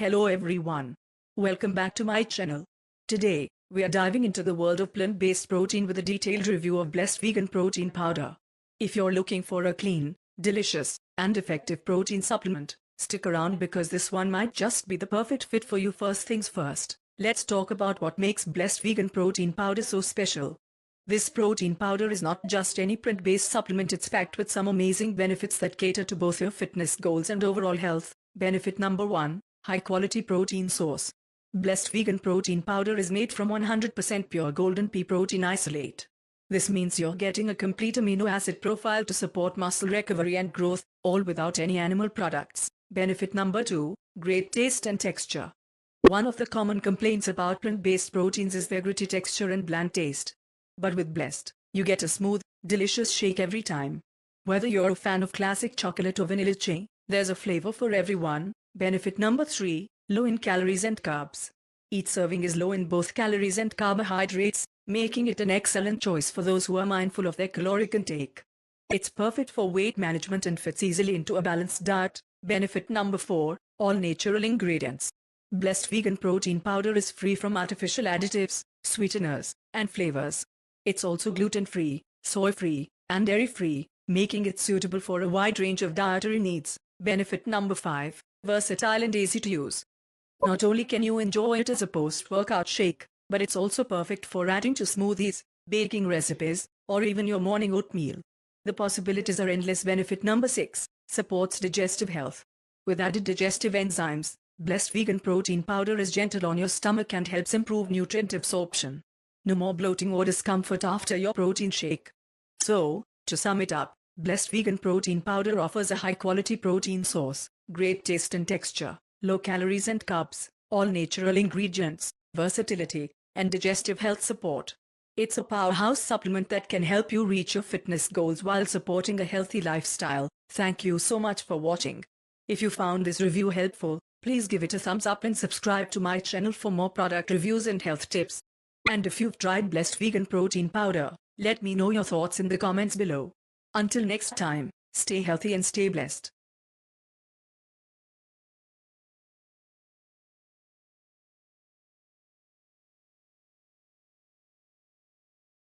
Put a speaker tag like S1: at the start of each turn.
S1: Hello everyone. Welcome back to my channel. Today, we are diving into the world of plant-based protein with a detailed review of Blessed Vegan Protein Powder. If you're looking for a clean, delicious, and effective protein supplement, stick around because this one might just be the perfect fit for you. First things first, let's talk about what makes Blessed Vegan Protein Powder so special. This protein powder is not just any plant-based supplement, it's packed with some amazing benefits that cater to both your fitness goals and overall health. Benefit number 1. High-quality protein source. Blessed Vegan Protein Powder is made from 100% pure golden pea protein isolate. This means you're getting a complete amino acid profile to support muscle recovery and growth, all without any animal products. Benefit number 2. Great taste and texture. One of the common complaints about plant-based proteins is their gritty texture and bland taste. But with Blessed, you get a smooth, delicious shake every time. Whether you're a fan of classic chocolate or vanilla chai, there's a flavor for everyone. Benefit number 3. Low in calories and carbs. Each serving is low in both calories and carbohydrates, making it an excellent choice for those who are mindful of their caloric intake. It's perfect for weight management and fits easily into a balanced diet. Benefit number 4. All natural ingredients. Blessed Vegan Protein Powder is free from artificial additives, sweeteners, and flavors. It's also gluten-free, soy-free, and dairy-free, making it suitable for a wide range of dietary needs. Benefit number 5. Versatile and easy to use. Not only can you enjoy it as a post-workout shake, but it's also perfect for adding to smoothies, baking recipes, or even your morning oatmeal. The possibilities are endless. Benefit number 6. Supports digestive health. With added digestive enzymes, Blessed Vegan Protein Powder is gentle on your stomach and helps improve nutrient absorption. No more bloating or discomfort after your protein shake. So, to sum it up, Blessed Vegan Protein Powder offers a high-quality protein source, great taste and texture, low calories and carbs, all natural ingredients, versatility, and digestive health support. It's a powerhouse supplement that can help you reach your fitness goals while supporting a healthy lifestyle. Thank you so much for watching. If you found this review helpful, please give it a thumbs up and subscribe to my channel for more product reviews and health tips. And if you've tried Blessed Vegan Protein Powder, let me know your thoughts in the comments below. Until next time, stay healthy and stay blessed.